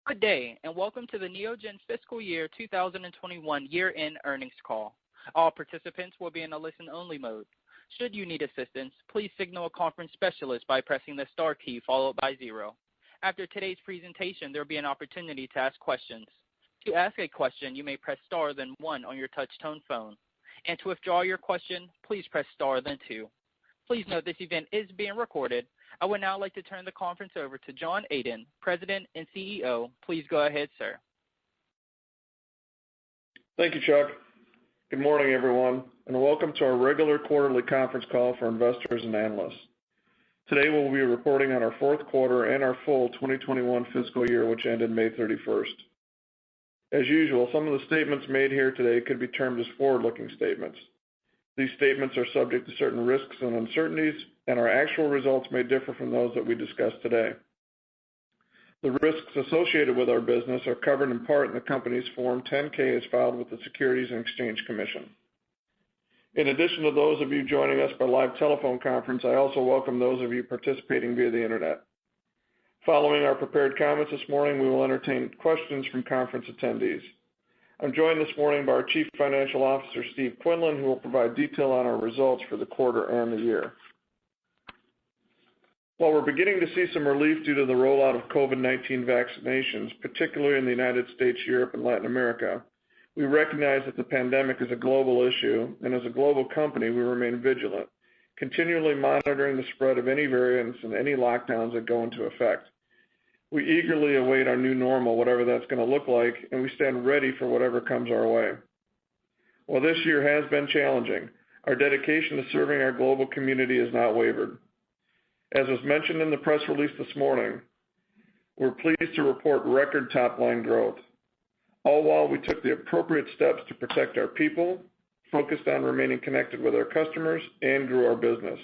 Good day, and welcome to the Neogen Fiscal Year 2021 Year-End Earnings Call. All participants will be in a listen-only mode. Should you need assistance, please signal a conference specialist by pressing the star key followed by 0. After today's presentation, there will be an opportunity to ask questions. To ask a question, you may press star then 1 on your touch-tone phone. And to withdraw your question, please press star then 2. Please note this event is being recorded. I would now like to turn the conference over to John Adent, President and CEO. Please go ahead, sir. Thank you, Chuck. Good morning, everyone, and welcome to our regular quarterly conference call for investors and analysts. Today we'll be reporting on our fourth quarter and our full 2021 fiscal year, which ended May 31st. As usual, some of the statements made here today could be termed as forward-looking statements. These statements are subject to certain risks and uncertainties, and our actual results may differ from those that we discuss today. The risks associated with our business are covered in part in the company's Form 10-K as filed with the Securities and Exchange Commission. In addition to those of you joining us by live telephone conference, I also welcome those of you participating via the internet. Following our prepared comments this morning, we will entertain questions from conference attendees. I'm joined this morning by our Chief Financial Officer, Steve Quinlan, who will provide detail on our results for the quarter and the year. While we're beginning to see some relief due to the rollout of COVID-19 vaccinations, particularly in the United States, Europe, and Latin America, we recognize that the pandemic is a global issue, and as a global company, we remain vigilant, continually monitoring the spread of any variants and any lockdowns that go into effect. We eagerly await our new normal, whatever that's going to look like, and we stand ready for whatever comes our way. While this year has been challenging, our dedication to serving our global community has not wavered. As was mentioned in the press release this morning, we're pleased to report record top-line growth, all while we took the appropriate steps to protect our people, focused on remaining connected with our customers, and grew our business.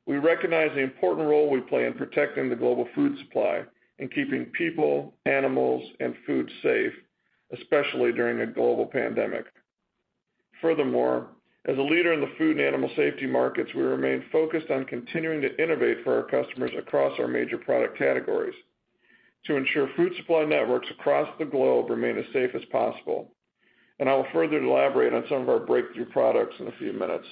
We recognize the important role we play in protecting the global food supply and keeping people, animals, and food safe, especially during a global pandemic. Furthermore, as a leader in the food and animal safety markets, we remain focused on continuing to innovate for our customers across our major product categories to ensure food supply networks across the globe remain as safe as possible. And I will further elaborate on some of our breakthrough products in a few minutes.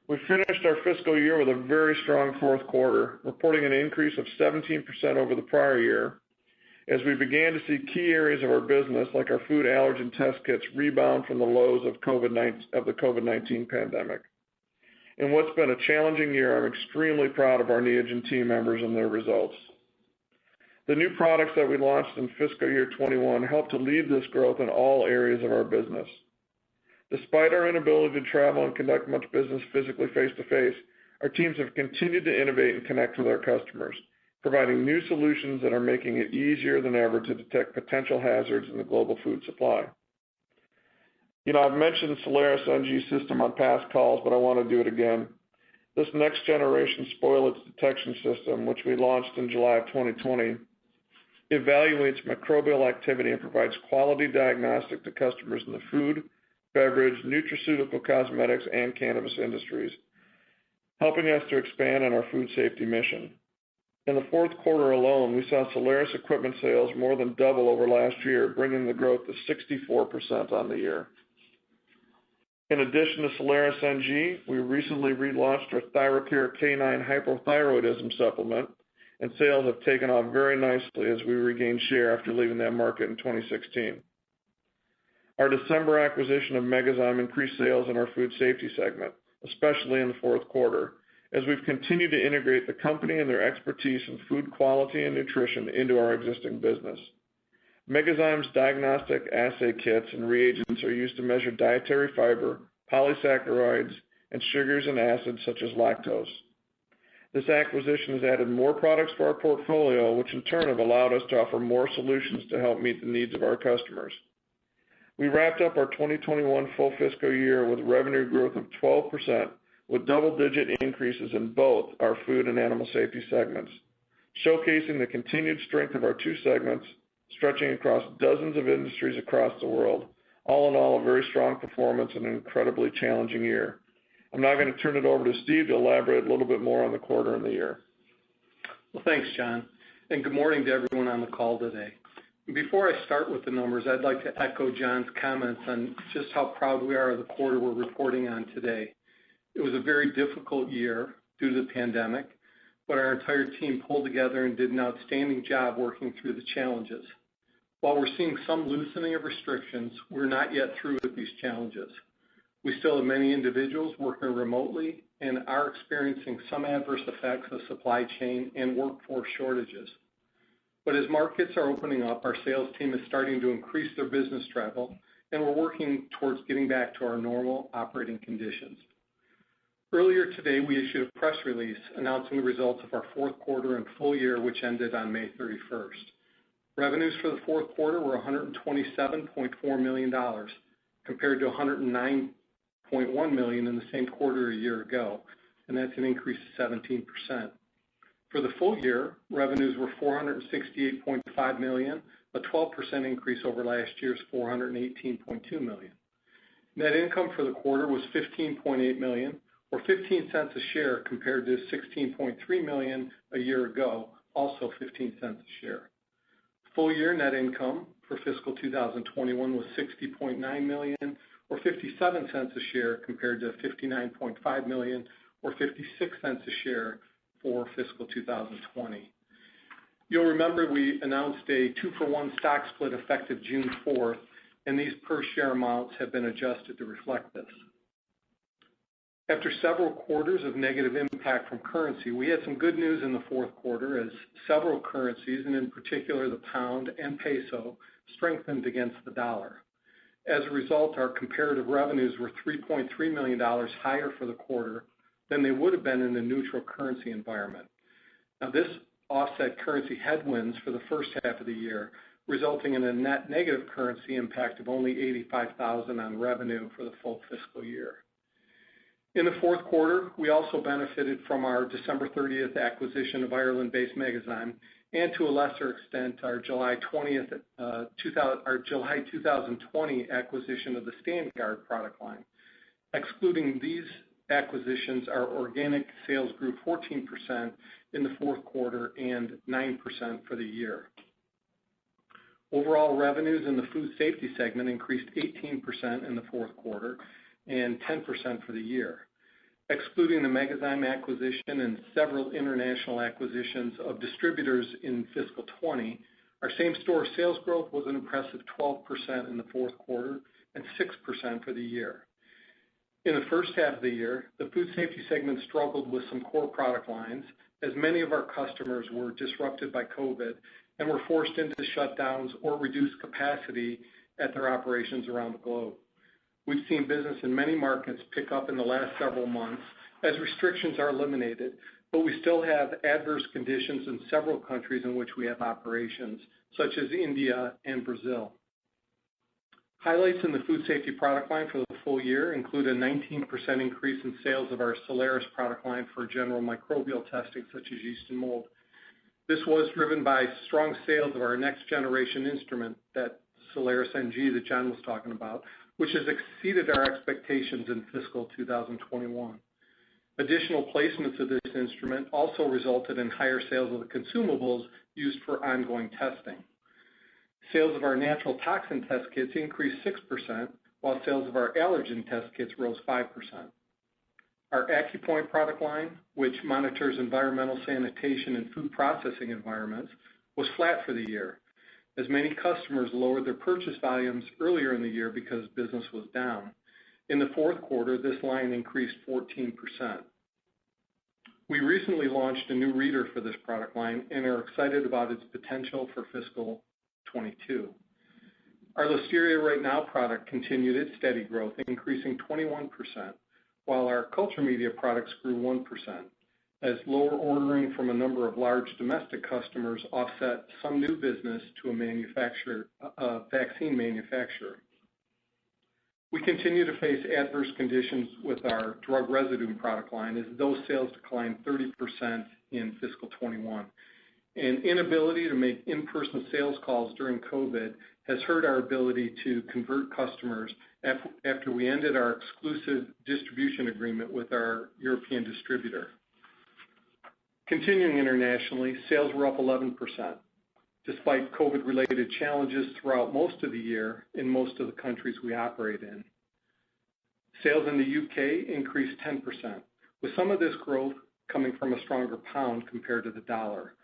We finished our fiscal year with a very strong fourth quarter, reporting an increase of 17% over the prior year, as we began to see key areas of our business, like our food allergen test kits, rebound from the lows of the COVID-19 pandemic. In what's been a challenging year, I'm extremely proud of our Neogen team members and their results. The new products that we launched in fiscal year 21 helped to lead this growth in all areas of our business. Despite our inability to travel and conduct much business physically face-to-face, our teams have continued to innovate and connect with our customers, providing new solutions that are making it easier than ever to detect potential hazards in the global food supply. I've mentioned Soleris NG system on past calls, but I want to do it again. This next generation spoilage detection system, which we launched in July of 2020, evaluates microbial activity and provides quality diagnostic to customers in the food, beverage, nutraceutical, cosmetics, and cannabis industries, helping us to expand on our food safety mission. In the fourth quarter alone, we saw Soleris equipment sales more than double over last year, bringing the growth to 64% on the year. In addition to Soleris NG, we recently relaunched our ThyroCare K9 hypothyroidism supplement, and sales have taken off very nicely as we regain share after leaving that market in 2016. Our December acquisition of Megazyme increased sales in our food safety segment, especially in the fourth quarter, as we've continued to integrate the company and their expertise in food quality and nutrition into our existing business. Megazyme's diagnostic assay kits and reagents are used to measure dietary fiber, polysaccharides, and sugars and acids such as lactose. This acquisition has added more products to our portfolio, which in turn have allowed us to offer more solutions to help meet the needs of our customers. We wrapped up our 2021 full fiscal year with revenue growth of 12%, with double-digit increases in both our food and animal safety segments, showcasing the continued strength of our two segments, stretching across dozens of industries across the world. All in all, a very strong performance in an incredibly challenging year. I'm now going to turn it over to Steve to elaborate a little bit more on the quarter and the year. Well, thanks, John. and good morning to everyone on the call today. Before I start with the numbers, I'd like to echo John's comments on just how proud we are of the quarter we're reporting on today. It was a very difficult year due to the pandemic, but our entire team pulled together and did an outstanding job working through the challenges. While we're seeing some loosening of restrictions, we're not yet through with these challenges. We still have many individuals working remotely and are experiencing some adverse effects of supply chain and workforce shortages. But as markets are opening up, our sales team is starting to increase their business travel, and we're working towards getting back to our normal operating conditions. Earlier today, we issued a press release announcing the results of our fourth quarter and full year, which ended on May 31st. Revenues for the fourth quarter were $127.4 million, compared to $109.1 million in the same quarter a year ago, and that's an increase of 17%. For the full year, revenues were $468.5 million, a 12% increase over last year's $418.2 million. Net income for the quarter was $15.8 million, or 15 cents a share, compared to $16.3 million a year ago, also 15 cents a share. Full year net income for fiscal 2021 was $60.9 million, or 57 cents a share, compared to $59.5 million, or 56 cents a share for fiscal 2020. You'll remember we announced a 2-for-1 stock split effective June 4th, and these per share amounts have been adjusted to reflect this. After several quarters of negative impact from currency, we had some good news in the fourth quarter as several currencies, and in particular the pound and peso, strengthened against the dollar. As a result, our comparative revenues were $3.3 million higher for the quarter than they would have been in a neutral currency environment. Now, this offset currency headwinds for the first half of the year, resulting in a net negative currency impact of only $85,000 on revenue for the full fiscal year. In the fourth quarter, we also benefited from our December 30th acquisition of Ireland-based Megazyme, and to a lesser extent, our July 2020 acquisition of the StandGuard product line. Excluding these acquisitions, our organic sales grew 14% in the fourth quarter and 9% for the year. Overall revenues in the food safety segment increased 18% in the fourth quarter and 10% for the year. Excluding the Megazyme acquisition and several international acquisitions of distributors in fiscal 20, our same-store sales growth was an impressive 12% in the fourth quarter and 6% for the year. In the first half of the year, the food safety segment struggled with some core product lines, as many of our customers were disrupted by COVID and were forced into shutdowns or reduced capacity at their operations around the globe. We've seen business in many markets pick up in the last several months as restrictions are eliminated, but we still have adverse conditions in several countries in which we have operations, such as India and Brazil. Highlights in the food safety product line for the full year include a 19% increase in sales of our Solaris product line for general microbial testing, such as yeast and mold. This was driven by strong sales of our next generation instrument, that Solaris NG that John was talking about, which has exceeded our expectations in fiscal 2021. Additional placements of this instrument also resulted in higher sales of the consumables used for ongoing testing. Sales of our natural toxin test kits increased 6%, while sales of our allergen test kits rose 5%. Our AccuPoint product line, which monitors environmental sanitation in food processing environments, was flat for the year, as many customers lowered their purchase volumes earlier in the year because business was down. In the fourth quarter, this line increased 14%. We recently launched a new reader for this product line and are excited about its potential for fiscal 22. Our Listeria Right Now product continued its steady growth, increasing 21%, while our culture media products grew 1%, as lower ordering from a number of large domestic customers offset some new business to a vaccine manufacturer. We continue to face adverse conditions with our drug residue product line, as those sales declined 30% in fiscal 21. An inability to make in-person sales calls during COVID has hurt our ability to convert customers after we ended our exclusive distribution agreement with our European distributor. Continuing internationally, sales were up 11%, despite COVID-related challenges throughout most of the year in most of the countries we operate in. Sales in the UK increased 10%, with some of this growth coming from a stronger pound compared to the dollar.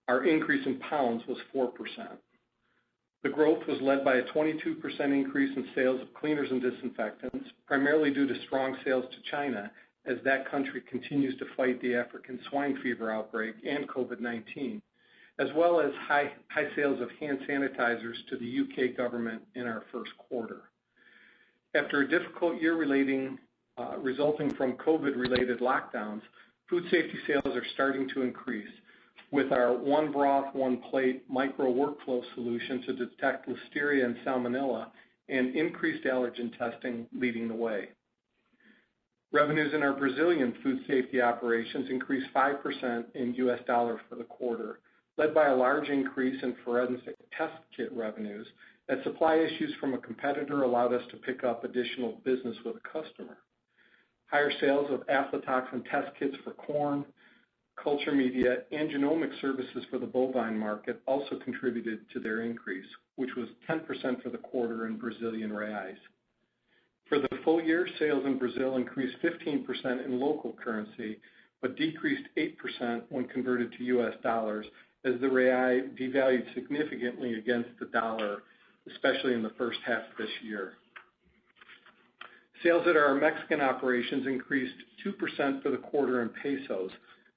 Our increase in pounds was 4%. The growth was led by a 22% increase in sales of cleaners and disinfectants, primarily due to strong sales to China, as that country continues to fight the African swine fever outbreak and COVID-19, as well as high sales of hand sanitizers to the UK government in our first quarter. After a difficult year resulting from COVID-related lockdowns, food safety sales are starting to increase, with our one broth, one plate micro workflow solution to detect Listeria and Salmonella and increased allergen testing leading the way. Revenues in our Brazilian food safety operations increased 5% in US dollars for the quarter, led by a large increase in forensic test kit revenues, as supply issues from a competitor allowed us to pick up additional business with a customer. Higher sales of aflatoxin test kits for corn, culture media, and genomic services for the bovine market also contributed to their increase, which was 10% for the quarter in Brazilian reais. For the full year, sales in Brazil increased 15% in local currency, but decreased 8% when converted to US dollars, as the real devalued significantly against the dollar, especially in the first half of this year. Sales at our Mexican operations increased 2% for the quarter in pesos,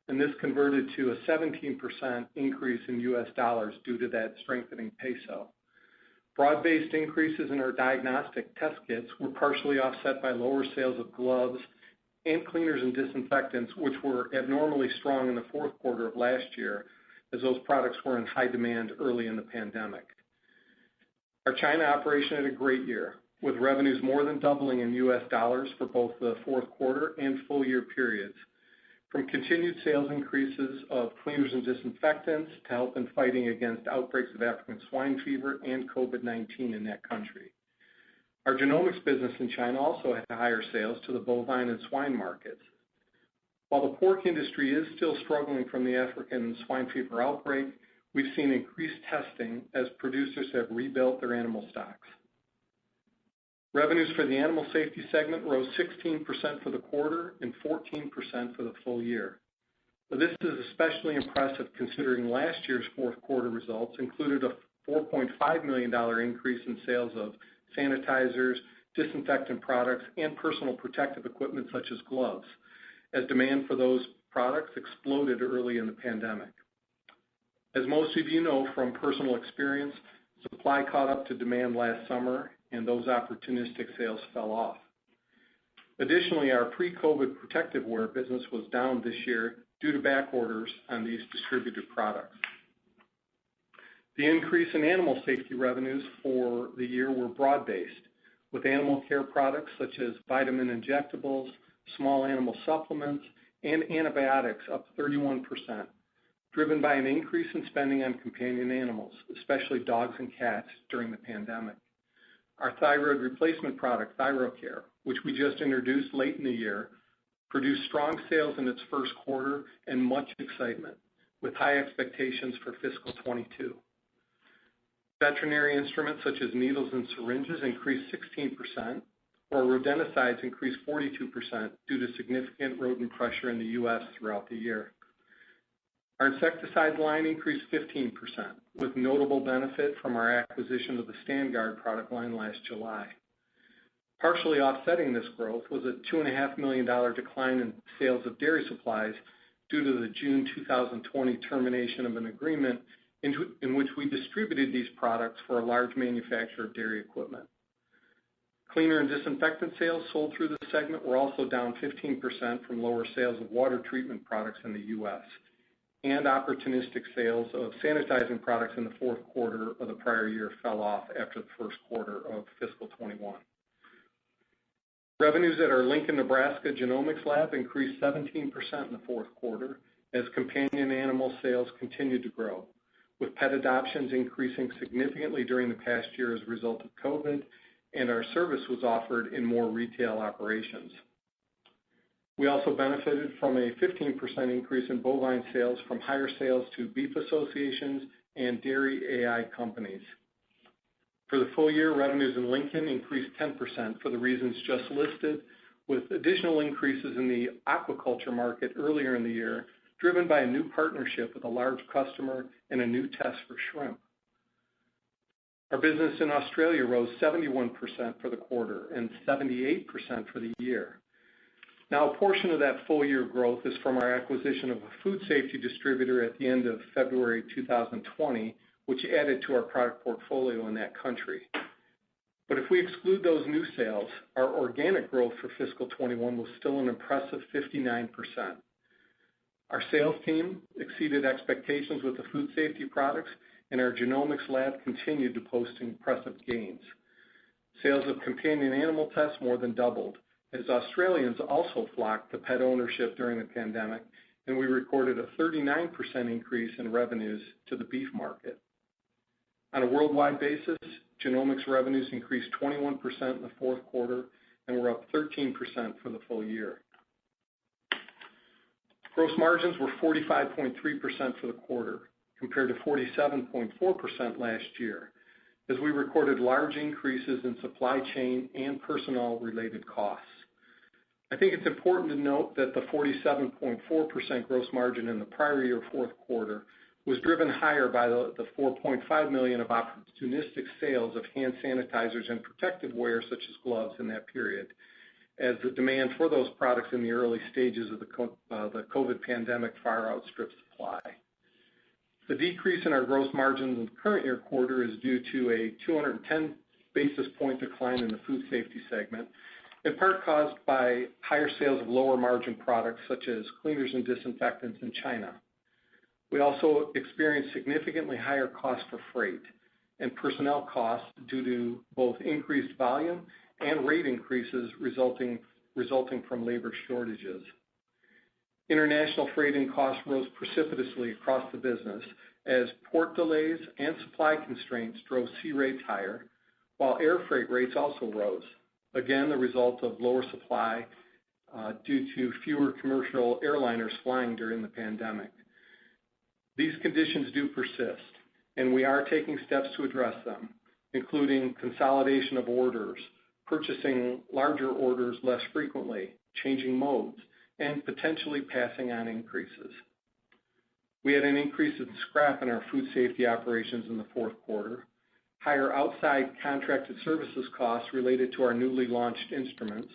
and this converted to a 17% increase in US dollars due to that strengthening peso. Broad-based increases in our diagnostic test kits were partially offset by lower sales of gloves and cleaners and disinfectants, which were abnormally strong in the fourth quarter of last year, as those products were in high demand early in the pandemic. Our China operation had a great year, with revenues more than doubling in US dollars for both the fourth quarter and full year periods, from continued sales increases of cleaners and disinfectants to help in fighting against outbreaks of African swine fever and COVID-19 in that country. Our genomics business in China also had higher sales to the bovine and swine markets. While the pork industry is still struggling from the African swine fever outbreak, we've seen increased testing as producers have rebuilt their animal stocks. Revenues for the animal safety segment rose 16% for the quarter and 14% for the full year. This is especially impressive considering last year's fourth quarter results included a $4.5 million increase in sales of sanitizers, disinfectant products, and personal protective equipment such as gloves, as demand for those products exploded early in the pandemic. As most of you know from personal experience, supply caught up to demand last summer, and those opportunistic sales fell off. Additionally, our pre-COVID protective wear business was down this year due to back orders on these distributed products. The increase in animal safety revenues for the year were broad-based, with animal care products such as vitamin injectables, small animal supplements, and antibiotics up 31%, driven by an increase in spending on companion animals, especially dogs and cats, during the pandemic. Our thyroid replacement product, ThyroCare, which we just introduced late in the year, produced strong sales in its first quarter and much excitement, with high expectations for fiscal 22. Veterinary instruments such as needles and syringes increased 16%, while rodenticides increased 42% due to significant rodent pressure in the U.S. throughout the year. Our insecticides line increased 15%, with notable benefit from our acquisition of the StandGuard product line last July. Partially offsetting this growth was a $2.5 million decline in sales of dairy supplies due to the June 2020 termination of an agreement in which we distributed these products for a large manufacturer of dairy equipment. Cleaner and disinfectant sales sold through the segment were also down 15% from lower sales of water treatment products in the U.S., and opportunistic sales of sanitizing products in the fourth quarter of the prior year fell off after the first quarter of fiscal 21. Revenues at our Lincoln, Nebraska genomics lab increased 17% in the fourth quarter as companion animal sales continued to grow, with pet adoptions increasing significantly during the past year as a result of COVID, and our service was offered in more retail operations. We also benefited from a 15% increase in bovine sales from higher sales to beef associations and dairy AI companies. For the full year, revenues in Lincoln increased 10% for the reasons just listed, with additional increases in the aquaculture market earlier in the year, driven by a new partnership with a large customer and a new test for shrimp. Our business in Australia rose 71% for the quarter and 78% for the year. Now, a portion of that full year growth is from our acquisition of a food safety distributor at the end of February 2020, which added to our product portfolio in that country. But if we exclude those new sales, our organic growth for fiscal 21 was still an impressive 59%. Our sales team exceeded expectations with the food safety products, and our genomics lab continued to post impressive gains. Sales of companion animal tests more than doubled, as Australians also flocked to pet ownership during the pandemic, and we recorded a 39% increase in revenues to the beef market. On a worldwide basis, genomics revenues increased 21% in the fourth quarter and were up 13% for the full year. Gross margins were 45.3% for the quarter, compared to 47.4% last year, as we recorded large increases in supply chain and personnel-related costs. I think it's important to note that the 47.4% gross margin in the prior year fourth quarter was driven higher by the $4.5 million of opportunistic sales of hand sanitizers and protective wear such as gloves in that period, as the demand for those products in the early stages of the COVID pandemic far outstripped supply. The decrease in our gross margins in the current year quarter is due to a 210 basis point decline in the food safety segment, in part caused by higher sales of lower margin products such as cleaners and disinfectants in China. We also experienced significantly higher costs for freight and personnel costs due to both increased volume and rate increases resulting from labor shortages. International freight and costs rose precipitously across the business as port delays and supply constraints drove sea rates higher, while air freight rates also rose, again the result of lower supply due to fewer commercial airliners flying during the pandemic. These conditions do persist, and we are taking steps to address them, including consolidation of orders, purchasing larger orders less frequently, changing modes, and potentially passing on increases. We had an increase in scrap in our food safety operations in the fourth quarter, higher outside contracted services costs related to our newly launched instruments,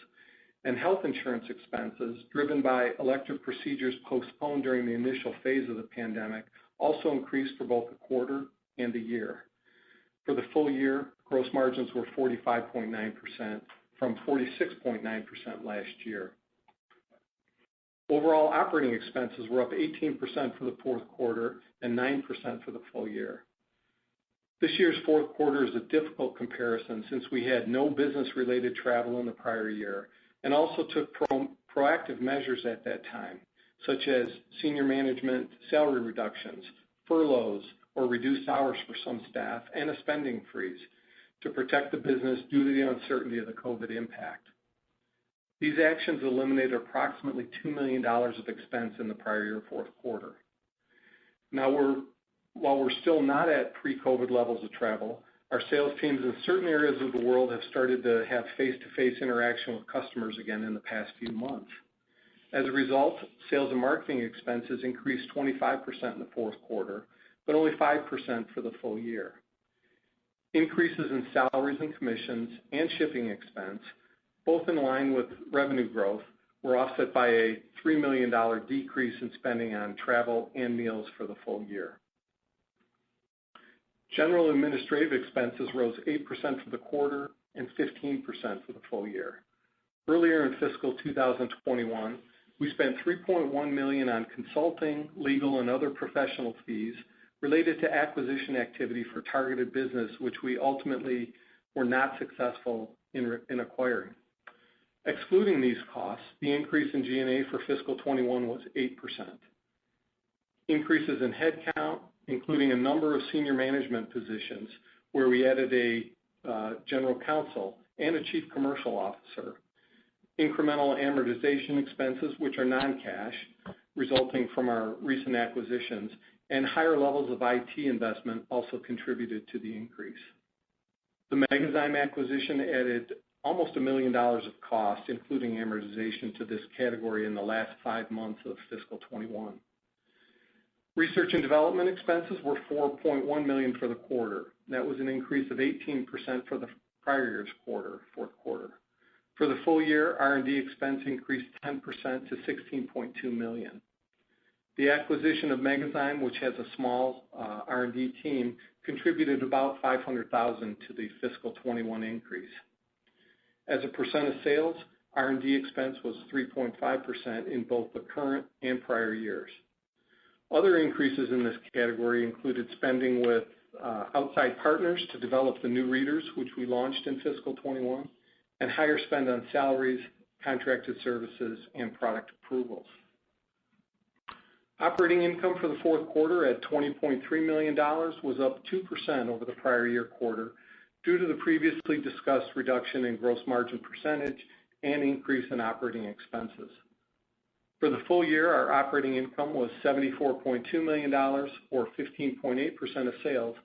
and health insurance expenses driven by elective procedures postponed during the initial phase of the pandemic also increased for both the quarter and the year. For the full year, gross margins were 45.9% from 46.9% last year. Overall operating expenses were up 18% for the fourth quarter and 9% for the full year. This year's fourth quarter is a difficult comparison since we had no business-related travel in the prior year and also took proactive measures at that time, such as senior management salary reductions, furloughs, or reduced hours for some staff, and a spending freeze to protect the business due to the uncertainty of the COVID impact. These actions eliminated approximately $2 million of expense in the prior year fourth quarter. Now, while we're still not at pre-COVID levels of travel, our sales teams in certain areas of the world have started to have face-to-face interaction with customers again in the past few months. As a result, sales and marketing expenses increased 25% in the fourth quarter, but only 5% for the full year. Increases in salaries and commissions and shipping expense, both in line with revenue growth, were offset by a $3 million decrease in spending on travel and meals for the full year. General administrative expenses rose 8% for the quarter and 15% for the full year. Earlier in fiscal 2021, we spent $3.1 million on consulting, legal, and other professional fees related to acquisition activity for targeted business, which we ultimately were not successful in acquiring. Excluding these costs, the increase in G&A for fiscal 21 was 8%. Increases in headcount, including a number of senior management positions, where we added a general counsel and a chief commercial officer, Incremental amortization expenses, which are non-cash, resulting from our recent acquisitions, and higher levels of IT investment also contributed to the increase. The Megazyme acquisition added almost $1 million of cost, including amortization, to this category in the last 5 months of fiscal 21. Research and development expenses were $4.1 million for the quarter. That was an increase of 18% for the prior year's fourth quarter. For the full year, R&D expense increased 10% to $16.2 million. The acquisition of Megazyme, which has a small R&D team, contributed about $500,000 to the fiscal 21 increase. As a percent of sales, R&D expense was 3.5% in both the current and prior years. Other increases in this category included spending with outside partners to develop the new readers, which we launched in fiscal 21, and higher spend on salaries, contracted services, and product approvals. Operating income for the fourth quarter at $20.3 million was up 2% over the prior year quarter due to the previously discussed reduction in gross margin percentage and increase in operating expenses. For the full year, our operating income was $74.2 million, or 15.8% of sales,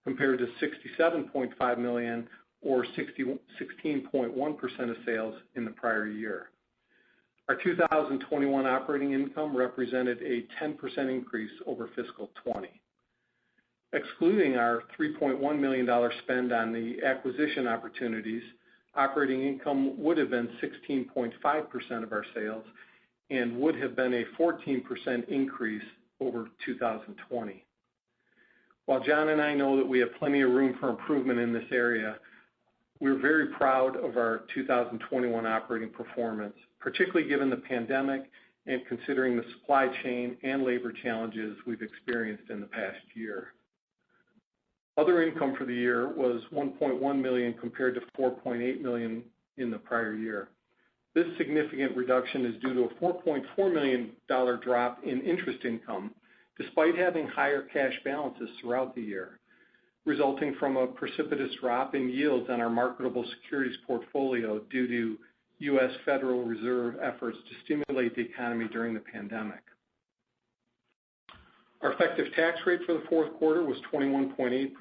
compared to $67.5 million, or 16.1% of sales in the prior year. Our 2021 operating income represented a 10% increase over fiscal 20. Excluding our $3.1 million spend on the acquisition opportunities, operating income would have been 16.5% of our sales and would have been a 14% increase over 2020. While John and I know that we have plenty of room for improvement in this area, we're very proud of our 2021 operating performance, particularly given the pandemic and considering the supply chain and labor challenges we've experienced in the past year. Other income for the year was $1.1 million compared to $4.8 million in the prior year. This significant reduction is due to a $4.4 million drop in interest income, despite having higher cash balances throughout the year, resulting from a precipitous drop in yields on our marketable securities portfolio due to U.S. Federal Reserve efforts to stimulate the economy during the pandemic. Our effective tax rate for the fourth quarter was 21.8%.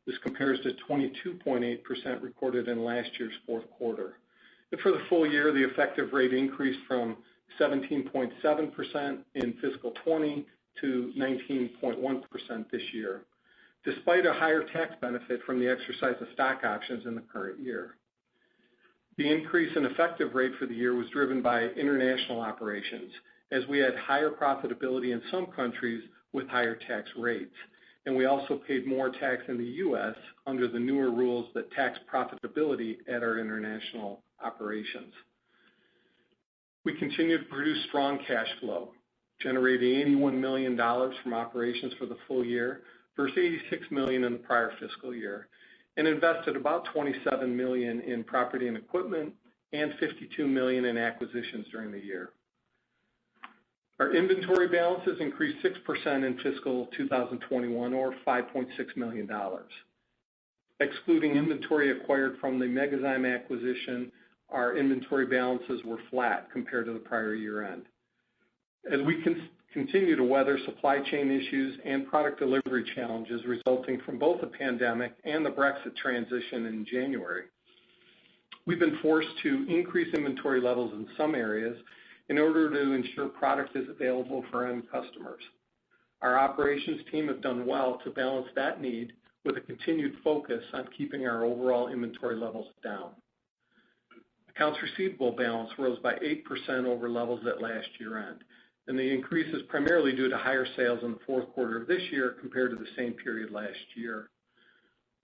This compares to 22.8% recorded in last year's fourth quarter. And for the full year, the effective rate increased from 17.7% in fiscal 20 to 19.1% this year, despite a higher tax benefit from the exercise of stock options in the current year. The increase in effective rate for the year was driven by international operations, as we had higher profitability in some countries with higher tax rates, and we also paid more tax in the U.S. under the newer rules that tax profitability at our international operations. We continue to produce strong cash flow, generating $81 million from operations for the full year versus $86 million in the prior fiscal year, and invested about $27 million in property and equipment and $52 million in acquisitions during the year. Our inventory balances increased 6% in fiscal 2021, or $5.6 million. Excluding inventory acquired from the Megazyme acquisition, our inventory balances were flat compared to the prior year end. As we continue to weather supply chain issues and product delivery challenges resulting from both the pandemic and the Brexit transition in January, we've been forced to increase inventory levels in some areas in order to ensure product is available for end customers. Our operations team have done well to balance that need with a continued focus on keeping our overall inventory levels down. Accounts receivable balance rose by 8% over levels at last year end, and the increase is primarily due to higher sales in the fourth quarter of this year compared to the same period last year.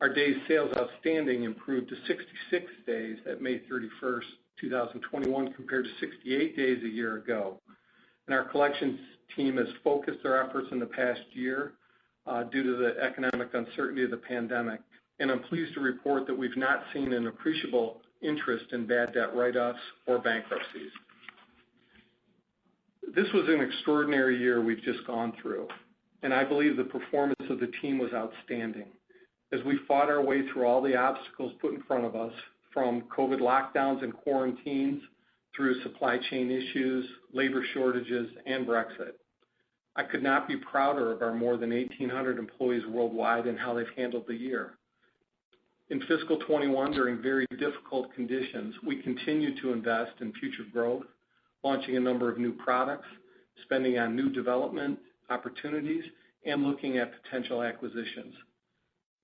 Our days sales outstanding improved to 66 days at May 31st, 2021, compared to 68 days a year ago. And our collections team has focused their efforts in the past year due to the economic uncertainty of the pandemic. And I'm pleased to report that we've not seen an appreciable interest in bad debt write-offs or bankruptcies. This was an extraordinary year we've just gone through, and I believe the performance of the team was outstanding. As we fought our way through all the obstacles put in front of us, from COVID lockdowns and quarantines through supply chain issues, labor shortages, and Brexit. I could not be prouder of our more than 1,800 employees worldwide and how they've handled the year. In fiscal 21, during very difficult conditions, we continue to invest in future growth, launching a number of new products, spending on new development opportunities, and looking at potential acquisitions.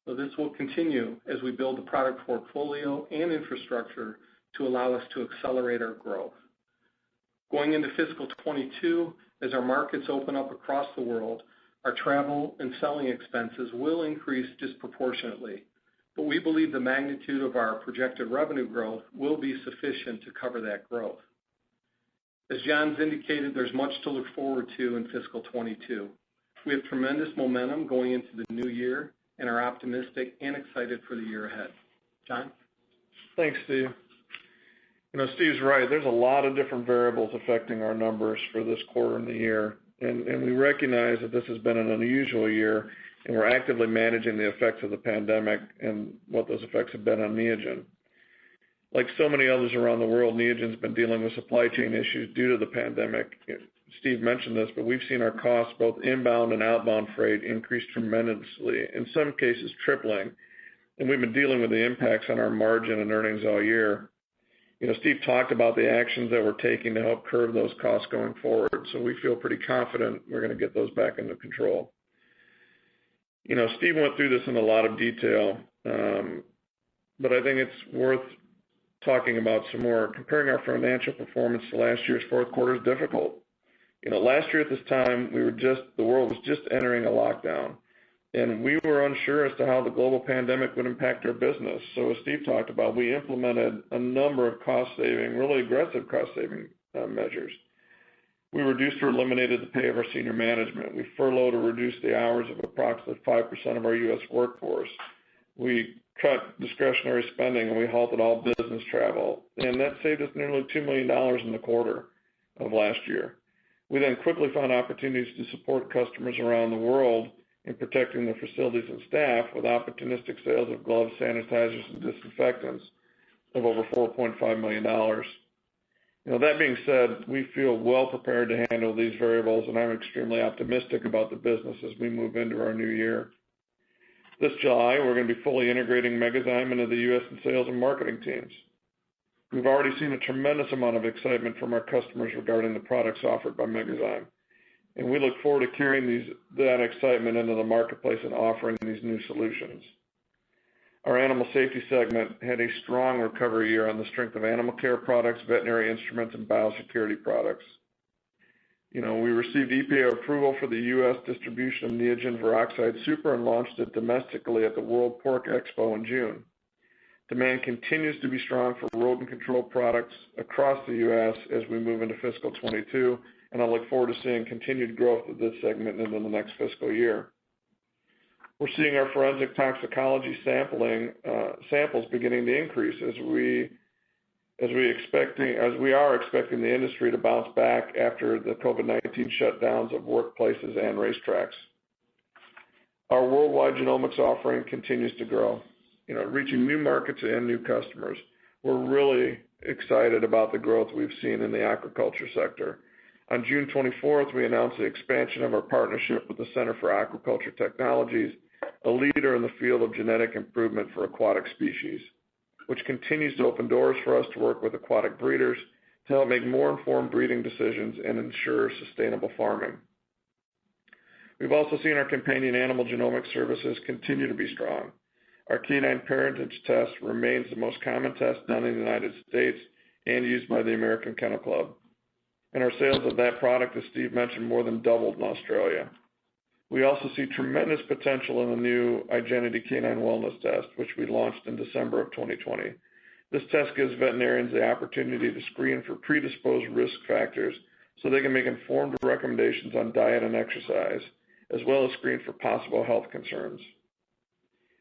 So this will continue as we build the product portfolio and infrastructure to allow us to accelerate our growth. Going into fiscal 22, as our markets open up across the world, our travel and selling expenses will increase disproportionately, but we believe the magnitude of our projected revenue growth will be sufficient to cover that growth. As John's indicated, there's much to look forward to in fiscal 22. We have tremendous momentum going into the new year and are optimistic and excited for the year ahead. John? Thanks, Steve. Steve's right. There's a lot of different variables affecting our numbers for this quarter and the year, and we recognize that this has been an unusual year, and we're actively managing the effects of the pandemic and what those effects have been on Neogen. Like so many others around the world, Neogen's been dealing with supply chain issues due to the pandemic. Steve mentioned this, but we've seen our costs, both inbound and outbound freight, increase tremendously, in some cases tripling, and we've been dealing with the impacts on our margin and earnings all year. Steve talked about the actions that we're taking to help curb those costs going forward, so we feel pretty confident we're going to get those back under control. Steve went through this in a lot of detail, but I think it's worth talking about some more. Comparing our financial performance to last year's fourth quarter is difficult. Last year at this time, the world was just entering a lockdown, and we were unsure as to how the global pandemic would impact our business. So as Steve talked about, we implemented a number of cost-saving, really aggressive cost-saving measures. We reduced or eliminated the pay of our senior management. We furloughed or reduced the hours of approximately 5% of our U.S. workforce. We cut discretionary spending, and we halted all business travel, and that saved us nearly $2 million in the quarter of last year. We then quickly found opportunities to support customers around the world in protecting their facilities and staff with opportunistic sales of gloves, sanitizers, and disinfectants of over $4.5 million. That being said, we feel well prepared to handle these variables, and I'm extremely optimistic about the business as we move into our new year. This July, we're going to be fully integrating Megazyme into the U.S. and sales and marketing teams. We've already seen a tremendous amount of excitement from our customers regarding the products offered by Megazyme, and we look forward to carrying that excitement into the marketplace and offering these new solutions. Our animal safety segment had a strong recovery year on the strength of animal care products, veterinary instruments, and biosecurity products. We received EPA approval for the U.S. distribution of Neogen Viroxide Super and launched it domestically at the World Pork Expo in June. Demand continues to be strong for rodent control products across the U.S. as we move into fiscal 22, and I look forward to seeing continued growth of this segment into the next fiscal year. We're seeing our forensic toxicology samples beginning to increase as we are expecting the industry to bounce back after the COVID-19 shutdowns of workplaces and racetracks. Our worldwide genomics offering continues to grow, reaching new markets and new customers. We're really excited about the growth we've seen in the aquaculture sector. On June 24th, we announced the expansion of our partnership with the Center for Aquaculture Technologies, a leader in the field of genetic improvement for aquatic species, which continues to open doors for us to work with aquatic breeders to help make more informed breeding decisions and ensure sustainable farming. We've also seen our companion animal genomic services continue to be strong. Our canine parentage test remains the most common test done in the United States and used by the American Kennel Club. And our sales of that product, as Steve mentioned, more than doubled in Australia. We also see tremendous potential in the new Igenity Canine Wellness Test, which we launched in December of 2020. This test gives veterinarians the opportunity to screen for predisposed risk factors so they can make informed recommendations on diet and exercise, as well as screen for possible health concerns.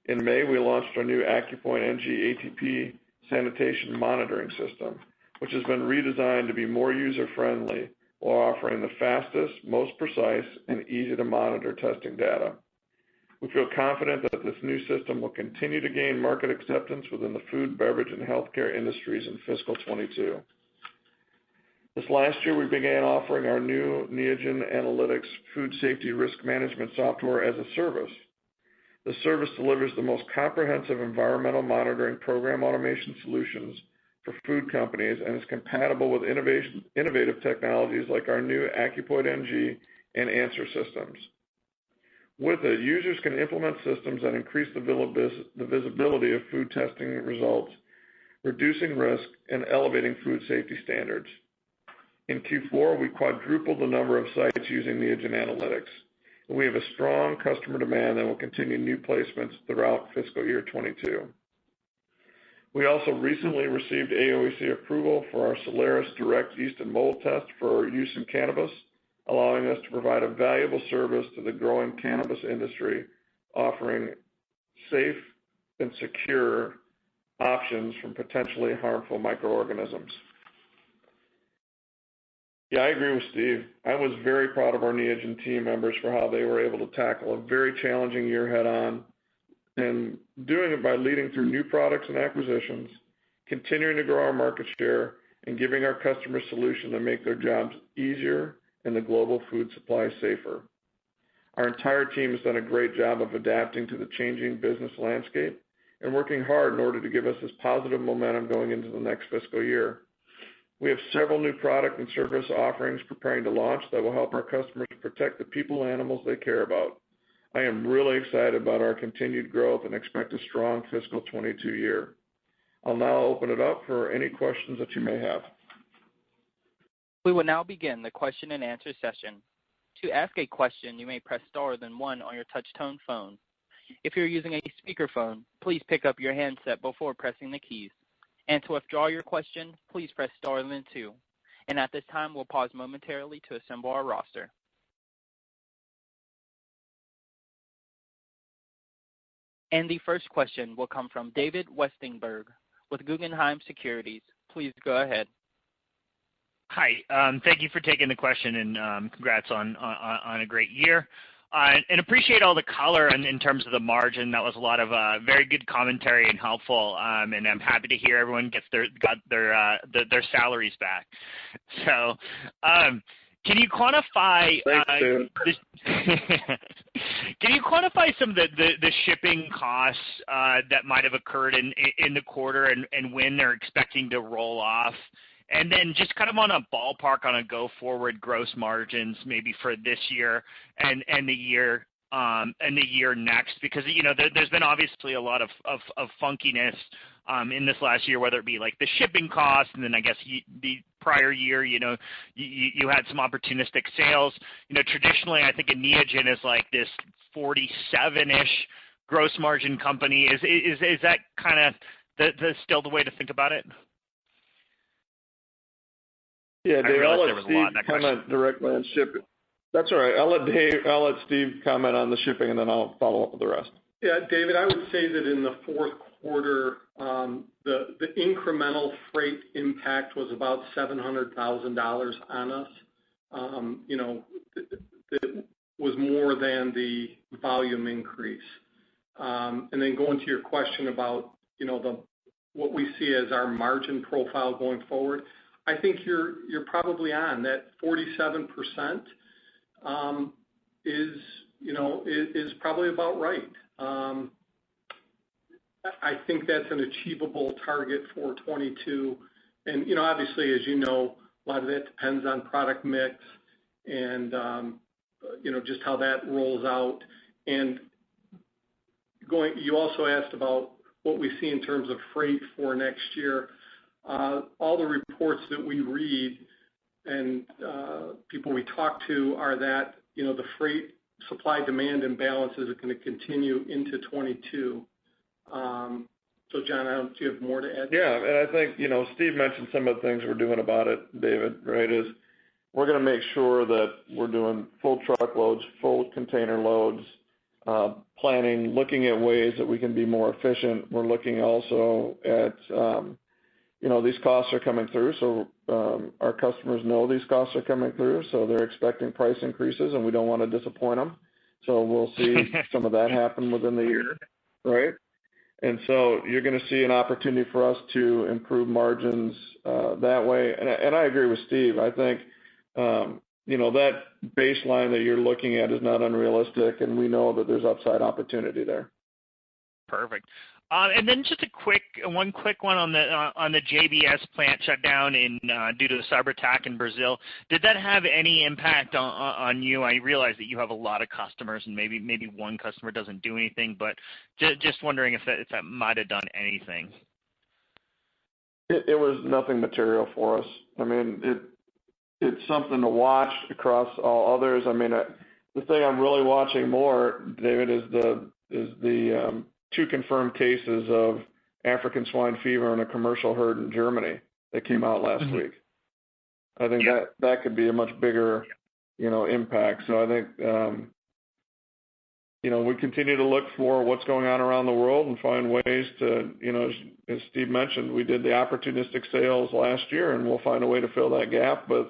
In May, we launched our new AccuPoint NG ATP sanitation monitoring system, which has been redesigned to be more user-friendly while offering the fastest, most precise, and easy-to-monitor testing data. We feel confident that this new system will continue to gain market acceptance within the food, beverage, and healthcare industries in fiscal 22. This last year, we began offering our new Neogen Analytics food safety risk management software as a service. The service delivers the most comprehensive environmental monitoring program automation solutions for food companies and is compatible with innovative technologies like our new AccuPoint NG and Answer systems. With it, users can implement systems that increase the visibility of food testing results, reducing risk, and elevating food safety standards. In Q4, we quadrupled the number of sites using Neogen Analytics. We have a strong customer demand that will continue new placements throughout fiscal year 22. We also recently received AOAC approval for our Solaris direct yeast and mold test for use in cannabis, allowing us to provide a valuable service to the growing cannabis industry, offering safe and secure options from potentially harmful microorganisms. Yeah, I agree with Steve. I was very proud of our Neogen team members for how they were able to tackle a very challenging year head on and doing it by leading through new products and acquisitions, continuing to grow our market share, and giving our customers solutions that make their jobs easier and the global food supply safer. Our entire team has done a great job of adapting to the changing business landscape and working hard in order to give us this positive momentum going into the next fiscal year. We have several new product and service offerings preparing to launch that will help our customers protect the people and animals they care about. I am really excited about our continued growth and expect a strong fiscal 22 year. I'll now open it up for any questions that you may have. We will now begin the question and answer session. To ask a question, you may press star then one on your touch-tone phone. If you're using a speakerphone, please pick up your handset before pressing the keys. And to withdraw your question, please press star then two. And at this time, we'll pause momentarily to assemble our roster. And the first question will come from David Westenberg with Guggenheim Securities. Please go ahead. Hi, thank you for taking the question, and congrats on a great year. And appreciate all the color in terms of the margin. That was a lot of very good commentary and helpful. And I'm happy to hear everyone got their salaries back. So, can you quantify? Can you quantify some of the shipping costs that might have occurred in the quarter and when they're expecting to roll off? And then just kind of on a ballpark on a go-forward gross margins maybe for this year and the year next, because there's been obviously a lot of funkiness in this last year, whether it be like the shipping costs, and then I guess the prior year, you had some opportunistic sales. Traditionally, I think a Neogen is like this 47-ish gross margin company. Is that kind of still the way to think about it? Yeah, Dave, I'll let Steve comment directly on shipping. That's all right. I'll let Steve comment on the shipping, and then I'll follow up with the rest. Yeah, David, I would say that in the fourth quarter, the incremental freight impact was about $700,000 on us. It was more than the volume increase. And then going to your question about, what we see as our margin profile going forward, I think you're probably on that 47%. Is probably about right. I think that's an achievable target for 22. And, obviously, as you know, a lot of that depends on product mix and, just how that rolls out. And you also asked about what we see in terms of freight for next year. All the reports that we read and people we talk to are that, the freight supply-demand imbalance is going to continue into 22. So, John, do you have more to add? Yeah, and I think, Steve mentioned some of the things we're doing about it, David, right, is we're going to make sure that we're doing full truckloads, full container loads, planning, looking at ways that we can be more efficient. We're looking also at, these costs are coming through, so our customers know these costs are coming through, so they're expecting price increases, and we don't want to disappoint them. So we'll see some of that happen within the year, right? And so you're going to see an opportunity for us to improve margins that way. And I agree with Steve. I think, that baseline that you're looking at is not unrealistic, and we know that there's upside opportunity there. Perfect. And then just one quick one on the JBS plant shutdown due to the cyber attack in Brazil. Did that have any impact on you? I realize that you have a lot of customers, and maybe one customer doesn't do anything, but just wondering if that might have done anything. It was nothing material for us. I mean, it's something to watch across all others. I mean, the thing I'm really watching more, David, is the 2 confirmed cases of African swine fever in a commercial herd in Germany that came out last week. I think that could be a much bigger, impact. So I think, we continue to look for what's going on around the world and find ways to, as Steve mentioned, we did the opportunistic sales last year, and we'll find a way to fill that gap with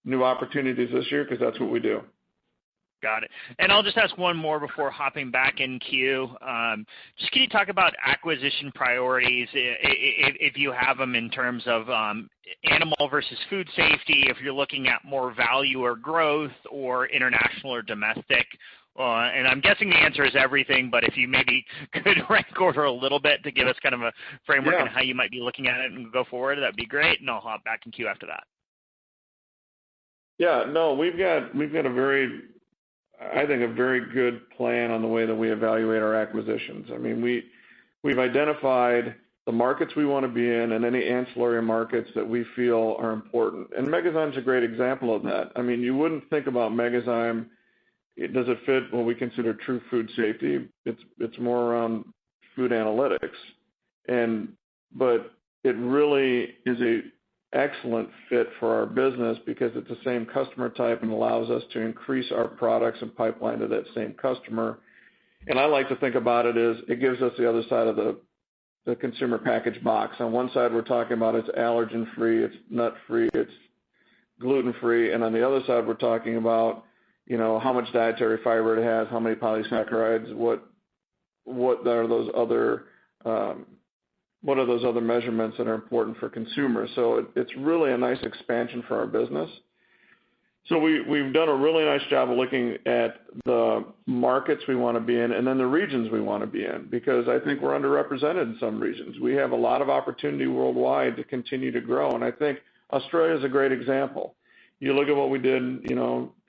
new opportunities this year because that's what we do. Got it. And I'll just ask one more before hopping back in queue. Just can you talk about acquisition priorities, if you have them, in terms of animal versus food safety, if you're looking at more value or growth, or international or domestic? And I'm guessing the answer is everything, but if you maybe could rank order a little bit to give us kind of a framework on how you might be looking at it and go forward, that'd be great, and I'll hop back in queue after that. Yeah, no, we've got a very good plan on the way that we evaluate our acquisitions. I mean, we've identified the markets we want to be in and any ancillary markets that we feel are important. And Megazyme's a great example of that. I mean, you wouldn't think about Megazyme, does it fit what we consider true food safety? It's more around food analytics. But it really is a excellent fit for our business because it's the same customer type and allows us to increase our products and pipeline to that same customer. And I like to think about it as it gives us the other side of the consumer package box. On one side, we're talking about it's allergen-free, it's nut-free, it's gluten-free. And on the other side, we're talking about, how much dietary fiber it has, how many polysaccharides, what are those other measurements that are important for consumers? So it's really a nice expansion for our business. So we've done a really nice job of looking at the markets we want to be in and then the regions we want to be in, because I think we're underrepresented in some regions. We have a lot of opportunity worldwide to continue to grow, and I think Australia is a great example. You look at what we did,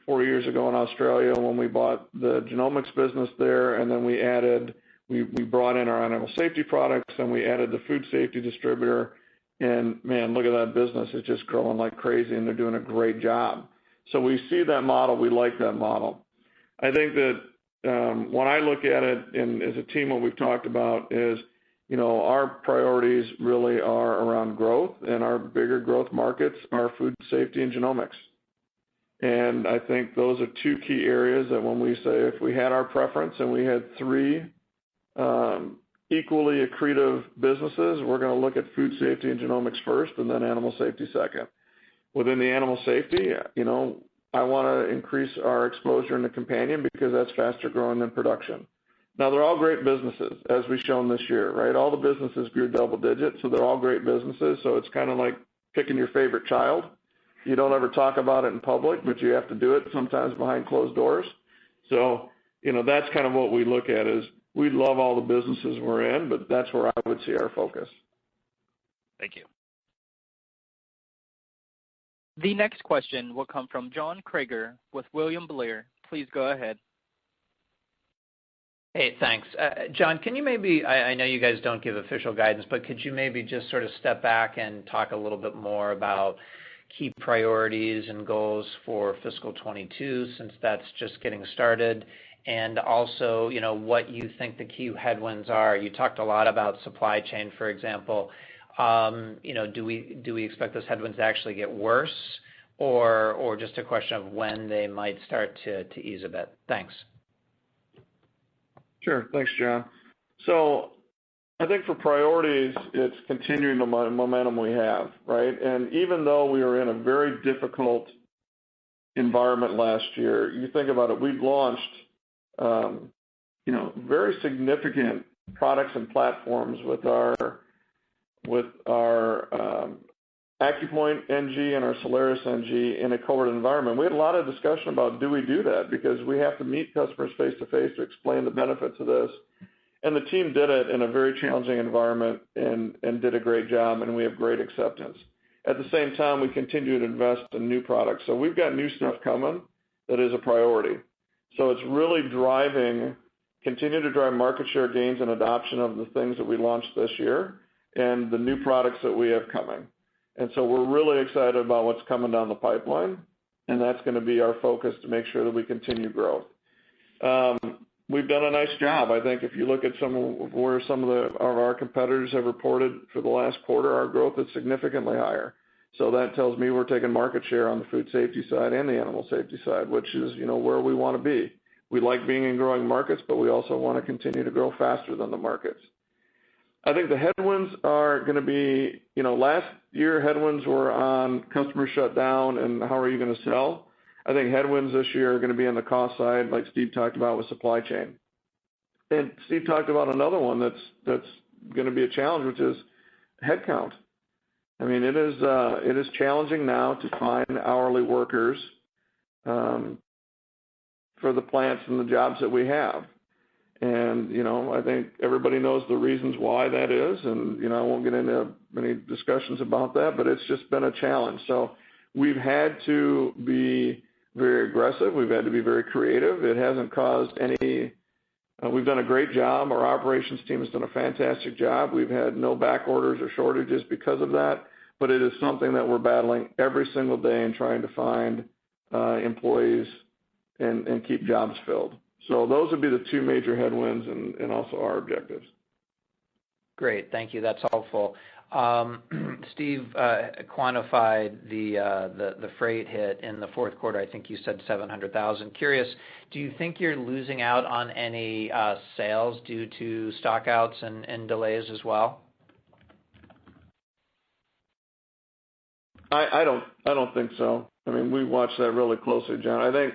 4 years ago in Australia when we bought the genomics business there, and then we brought in our animal safety products, and we added the food safety distributor, and man, look at that business. It's just growing like crazy, and they're doing a great job. So we see that model. We like that model. I think that when I look at it, and as a team, what we've talked about is, our priorities really are around growth, and our bigger growth markets are food safety and genomics. And I think those are 2 key areas that when we say if we had our preference and we had 3 equally accretive businesses, we're going to look at food safety and genomics first and then animal safety second. Within the animal safety, I want to increase our exposure in the companion because that's faster growing than production. Now, they're all great businesses, as we've shown this year, right? All the businesses grew double digits, so they're all great businesses. So it's kind of like picking your favorite child. You don't ever talk about it in public, but you have to do it sometimes behind closed doors. So, that's kind of what we look at is we love all the businesses we're in, but that's where I would see our focus. Thank you. The next question will come from John Krager with William Blair. Please go ahead. Hey, thanks. John, can you maybe, I know you guys don't give official guidance, but could you maybe just sort of step back and talk a little bit more about key priorities and goals for fiscal 22, since that's just getting started, and also, what you think the key headwinds are? You talked a lot about supply chain, for example. Do we expect those headwinds to actually get worse, or just a question of when they might start to ease a bit? Thanks. Sure. Thanks, John. So I think for priorities, it's continuing the momentum we have, right? And even though we were in a very difficult environment last year, you think about it, we've launched, very significant products and platforms with our AccuPoint NG and our Solaris NG in a covered environment. We had a lot of discussion about, do we do that? Because we have to meet customers face to face to explain the benefits of this. And the team did it in a very challenging environment and did a great job, and we have great acceptance. At the same time, we continue to invest in new products. So we've got new stuff coming that is a priority. So it's really continue to drive market share gains and adoption of the things that we launched this year and the new products that we have coming. And so we're really excited about what's coming down the pipeline, and that's going to be our focus to make sure that we continue growth. We've done a nice job. I think if you look at where some of our competitors have reported for the last quarter, our growth is significantly higher. So that tells me we're taking market share on the food safety side and the animal safety side, which is, where we want to be. We like being in growing markets, but we also want to continue to grow faster than the markets. I think the headwinds are going to be, last year headwinds were on customer shutdown and how are you going to sell. I think headwinds this year are going to be on the cost side, like Steve talked about with supply chain. And Steve talked about another one that's going to be a challenge, which is headcount. I mean, it is challenging now to find hourly workers for the plants and the jobs that we have. And, I think everybody knows the reasons why that is, and, I won't get into many discussions about that, but it's just been a challenge. So we've had to be very aggressive. We've had to be very creative. It hasn't caused any we've done a great job. Our operations team has done a fantastic job. We've had no back orders or shortages because of that, but it is something that we're battling every single day and trying to find employees and keep jobs filled. So those would be the two major headwinds and also our objectives. Great. Thank you. That's helpful. Steve quantified the freight hit in the fourth quarter. I think you said $700,000. Curious, do you think you're losing out on any sales due to stockouts and delays as well? I don't think so. I mean, we watch that really closely, John. I think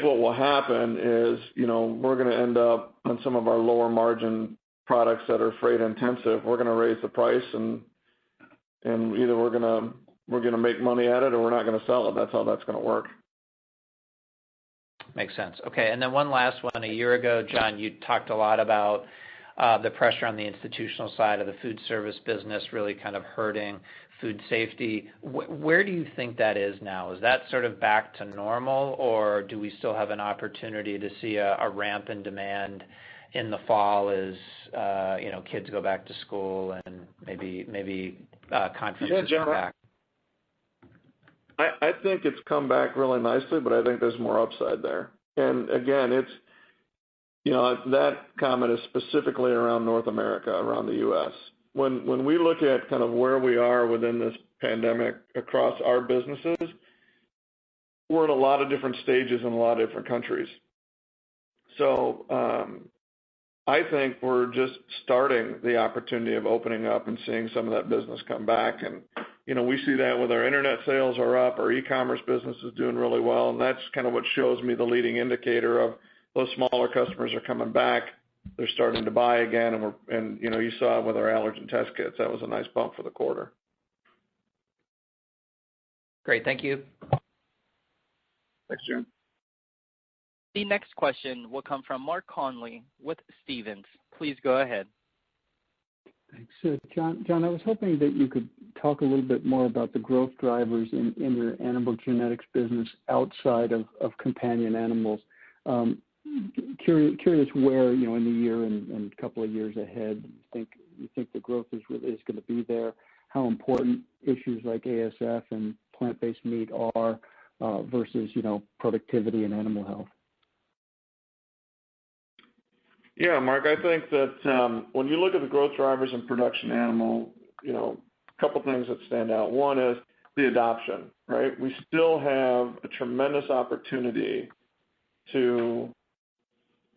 what will happen is, we're going to end up on some of our lower margin products that are freight intensive. We're going to raise the price and either we're going to make money at it or we're not going to sell it. That's how that's going to work. Makes sense. Okay. And then one last one. A year ago, John, you talked a lot about the pressure on the institutional side of the food service business really kind of hurting food safety. Where do you think that is now? Is that sort of back to normal, or do we still have an opportunity to see a ramp in demand in the fall as kids go back to school and maybe conferences come back? I think it's come back really nicely, but I think there's more upside there. And again, it's that comment is specifically around North America, around the U.S. When we look at kind of where we are within this pandemic across our businesses, we're in a lot of different stages in a lot of different countries. So I think we're just starting the opportunity of opening up and seeing some of that business come back. And, we see that with our internet sales are up, our e-commerce business is doing really well, and that's kind of what shows me the leading indicator of those smaller customers are coming back. They're starting to buy again, and you saw it with our allergen test kits. That was a nice bump for the quarter. Great. Thank you. Thanks, Jim. The next question will come from Mark Conley with Stephens. Please go ahead. Thanks. John, I was hoping that you could talk a little bit more about the growth drivers in your animal genetics business outside of companion animals. Curious where, in the year and a couple of years ahead, you think the growth is going to be there, how important issues like ASF and plant-based meat are versus, productivity and animal health. Yeah, Mark, I think that when you look at the growth drivers in production animal, a couple things that stand out. One is the adoption, right? We still have a tremendous opportunity to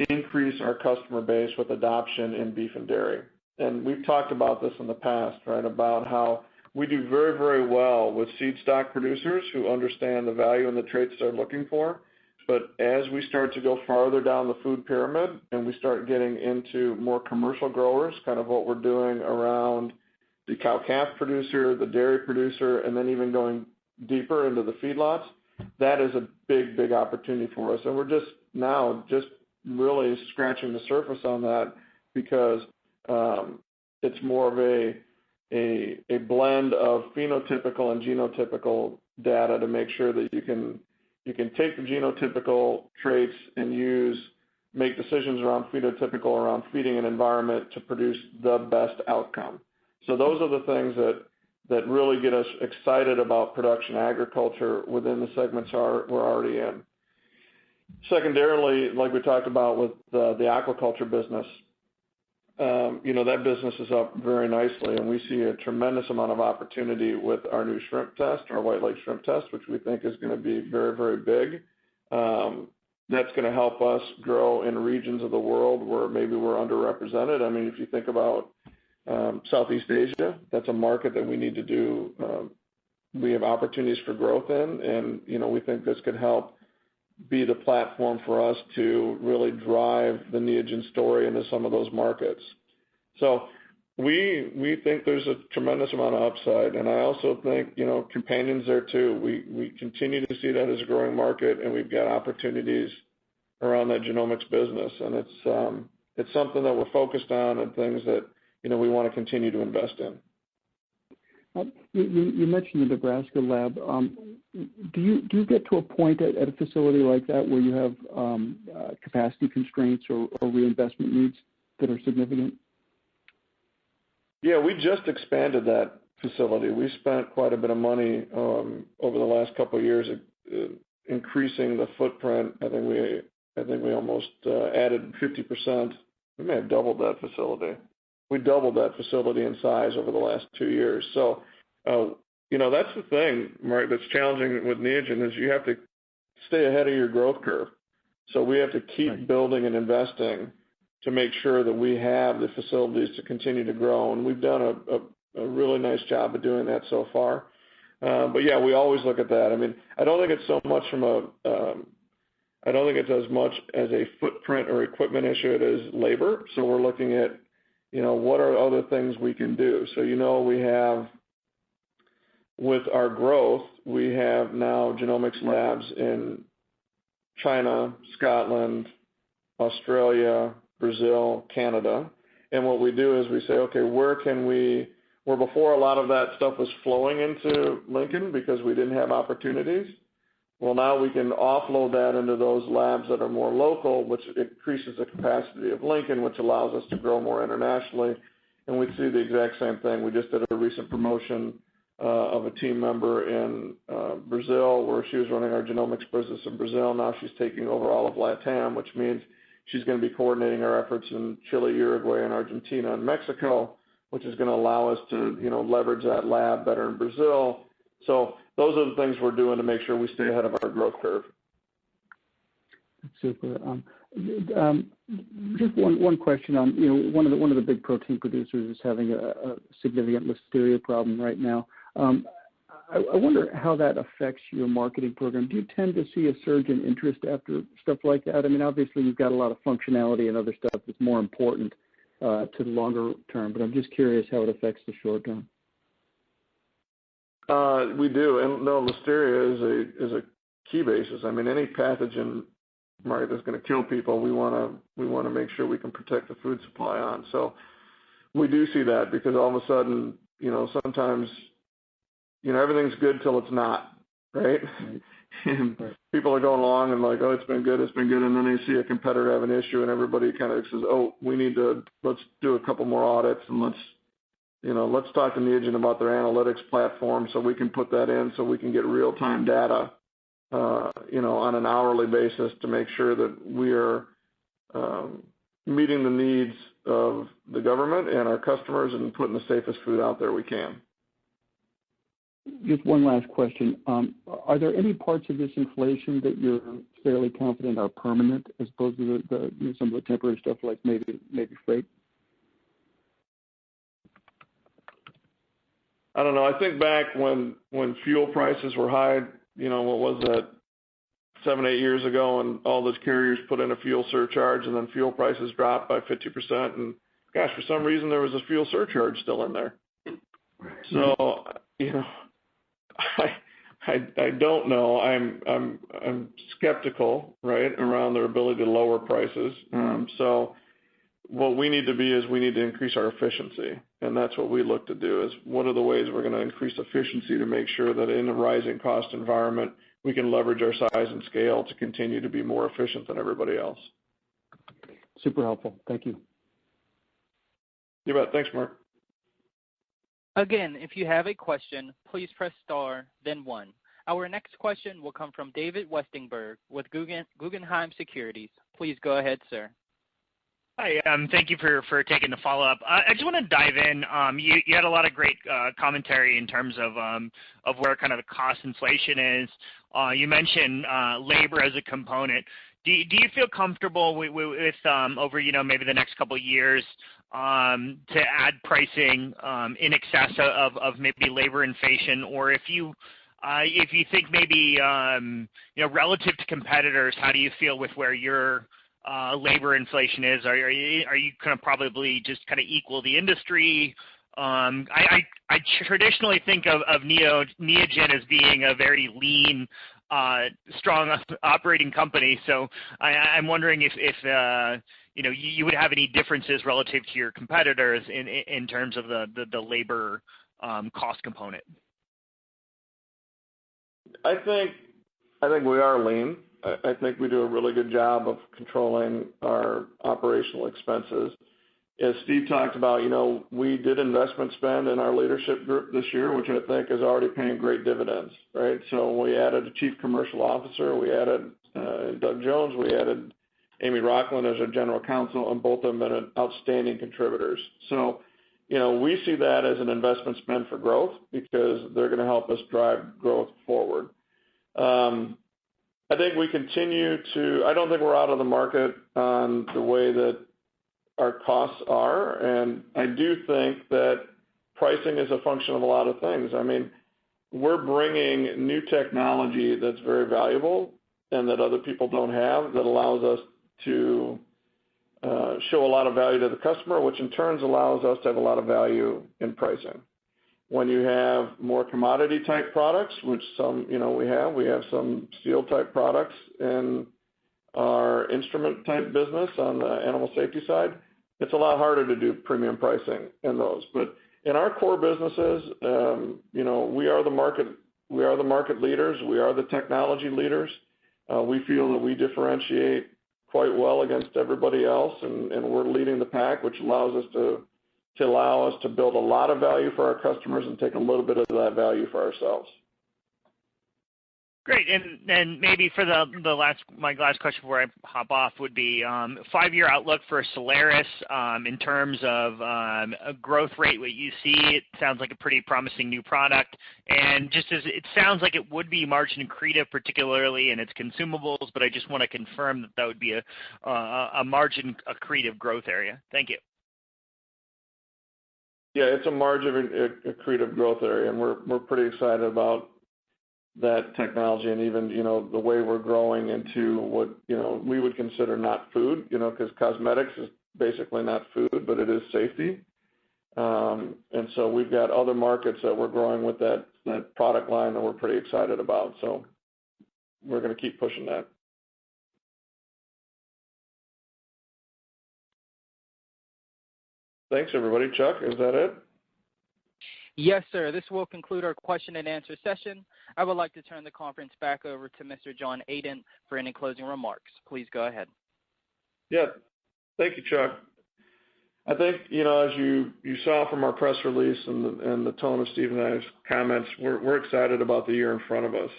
increase our customer base with adoption in beef and dairy. And we've talked about this in the past, right, about how we do very, very well with seed stock producers who understand the value and the traits they're looking for, But as we start to go farther down the food pyramid and we start getting into more commercial growers, kind of what we're doing around the cow-calf producer, the dairy producer, and then even going deeper into the feedlots, that is a big, big opportunity for us. And we're just really scratching the surface on that because it's more of a blend of phenotypical and genotypical data to make sure that you can take the genotypical traits and make decisions around phenotypical, around feeding an environment to produce the best outcome. So those are the things that really get us excited about production agriculture within the segments we're already in. Secondarily, like we talked about with the aquaculture business, that business is up very nicely, and we see a tremendous amount of opportunity with our new shrimp test, our white leg shrimp test, which we think is going to be very, very big. That's going to help us grow in regions of the world where maybe we're underrepresented. I mean, if you think about Southeast Asia, that's a market that we need to do. We have opportunities for growth in, and we think this could help be the platform for us to really drive the Neogen story into some of those markets. So we think there's a tremendous amount of upside, and I also think companion's there too. We continue to see that as a growing market, and we've got opportunities around that genomics business, and it's something that we're focused on and things that we want to continue to invest in. You mentioned the Nebraska lab. Do you get to a point at a facility like that where you have capacity constraints or reinvestment needs that are significant? Yeah, we just expanded that facility. We spent quite a bit of money over the last couple of years increasing the footprint. I think we almost added 50%. We may have doubled that facility. We doubled that facility in size over the last 2 years. So, that's the thing, right, that's challenging with Neogen is you have to stay ahead of your growth curve. So we have to keep building and investing to make sure that we have the facilities to continue to grow. And we've done a really nice job of doing that so far. But yeah, we always look at that. I mean, I don't think it's so much I don't think it's as much as a footprint or equipment issue it is labor. So we're looking at what are other things we can do? So, we have, with our growth, we have now genomics labs in China, Scotland, Australia, Brazil, Canada. And what we do is we say, okay, where before a lot of that stuff was flowing into Lincoln because we didn't have opportunities. Well, now we can offload that into those labs that are more local, which increases the capacity of Lincoln, which allows us to grow more internationally. And we see the exact same thing. We just did a recent promotion of a team member in Brazil where she was running our genomics business in Brazil. Now she's taking over all of LATAM, which means she's going to be coordinating our efforts in Chile, Uruguay, and Argentina and Mexico, which is going to allow us to leverage that lab better in Brazil. So those are the things we're doing to make sure we stay ahead of our growth curve. Super. Just one question on one of the big protein producers is having a significant listeria problem right now. I wonder how that affects your marketing program. Do you tend to see a surge in interest after stuff like that? I mean, obviously you've got a lot of functionality and other stuff that's more important to the longer term, but I'm just curious how it affects the short term. We do, and no, listeria is a key basis. I mean, any pathogen, right, that's going to kill people, we want to make sure we can protect the food supply on. So we do see that because all of a sudden, sometimes, everything's good till it's not, right? And people are going along and like, oh, it's been good, and then they see a competitor have an issue, and everybody kind of says, oh, let's do a couple more audits, and let's talk to Neogen about their analytics platform so we can put that in so we can get real-time data, on an hourly basis to make sure that we are meeting the needs of the government and our customers and putting the safest food out there we can. Just one last question. Are there any parts of this inflation that you're fairly confident are permanent as opposed to some of the temporary stuff like maybe freight? I don't know. I think back when fuel prices were high, what was that, 7-8 years ago, and all those carriers put in a fuel surcharge, and then fuel prices dropped by 50%. And gosh, for some reason, there was a fuel surcharge still in there. So, I don't know. I'm skeptical, right, around their ability to lower prices. So what we need to be is we need to increase our efficiency, and that's what we look to do. Is what are the ways we're going to increase efficiency to make sure that in a rising cost environment we can leverage our size and scale to continue to be more efficient than everybody else. Super helpful. Thank you. You bet. Thanks, Mark. Again, if you have a question, please press star, then one. Our next question will come from David Westenberg with Guggenheim Securities. Please go ahead, sir. Hi, thank you for taking the follow-up. I just want to dive in. You had a lot of great commentary in terms of where kind of the cost inflation is. You mentioned labor as a component. Do you feel comfortable with over maybe the next couple of years to add pricing in excess of maybe labor inflation, or if you think maybe relative to competitors, how do you feel with where your labor inflation is? Are you kind of probably just kind of equal the industry? I traditionally think of Neogen as being a very lean, strong operating company. So I'm wondering if you would have any differences relative to your competitors in terms of the labor cost component. I think we are lean. I think we do a really good job of controlling our operational expenses. As Steve talked about, we did investment spend in our leadership group this year, which I think is already paying great dividends, right? So we added a chief commercial officer, we added Doug Jones, we added Amy Rockland as our general counsel, and both of them have been outstanding contributors. So, we see that as an investment spend for growth because they're going to help us drive growth forward. I think we I don't think we're out of the market on the way that our costs are, and I do think that pricing is a function of a lot of things. I mean, we're bringing new technology that's very valuable and that other people don't have, that allows us to show a lot of value to the customer, which in turn allows us to have a lot of value in pricing. When you have more commodity type products, which some we have some steel type products in our instrument type business on the animal safety side, it's a lot harder to do premium pricing in those. But in our core businesses, we are the market leaders, we are the technology leaders. We feel that we differentiate quite well against everybody else, and we're leading the pack, which allows us to build a lot of value for our customers and take a little bit of that value for ourselves. Great. And maybe for my last question before I hop off would be 5-year outlook for Solaris in terms of a growth rate. What you see, it sounds like a pretty promising new product, and just as it sounds like it would be margin accretive, particularly in its consumables. But I just want to confirm that would be a margin accretive growth area. Thank you. Yeah, it's a margin accretive growth area, and we're pretty excited about that technology, and even the way we're growing into what we would consider not food, because cosmetics is basically not food, but it is safety. And so we've got other markets that we're growing with that product line that we're pretty excited about. So we're going to keep pushing that. Thanks, everybody. Chuck, is that it? Yes, sir. This will conclude our question and answer session. I would like to turn the conference back over to Mr. John Adent for any closing remarks. Please go ahead. Yeah. Thank you, Chuck. I think, as you saw from our press release and the tone of Steve and I's comments, we're excited about the year in front of us.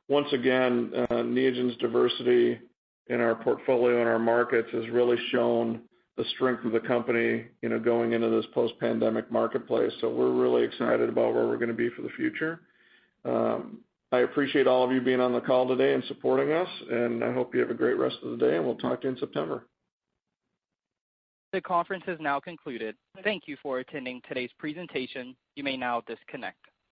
Once again, Neogen's diversity in our portfolio and our markets has really shown the strength of the company, going into this post-pandemic marketplace. So we're really excited about where we're going to be for the future. I appreciate all of you being on the call today and supporting us, and I hope you have a great rest of the day, and we'll talk to you in September. The conference is now concluded. Thank you for attending today's presentation. You may now disconnect.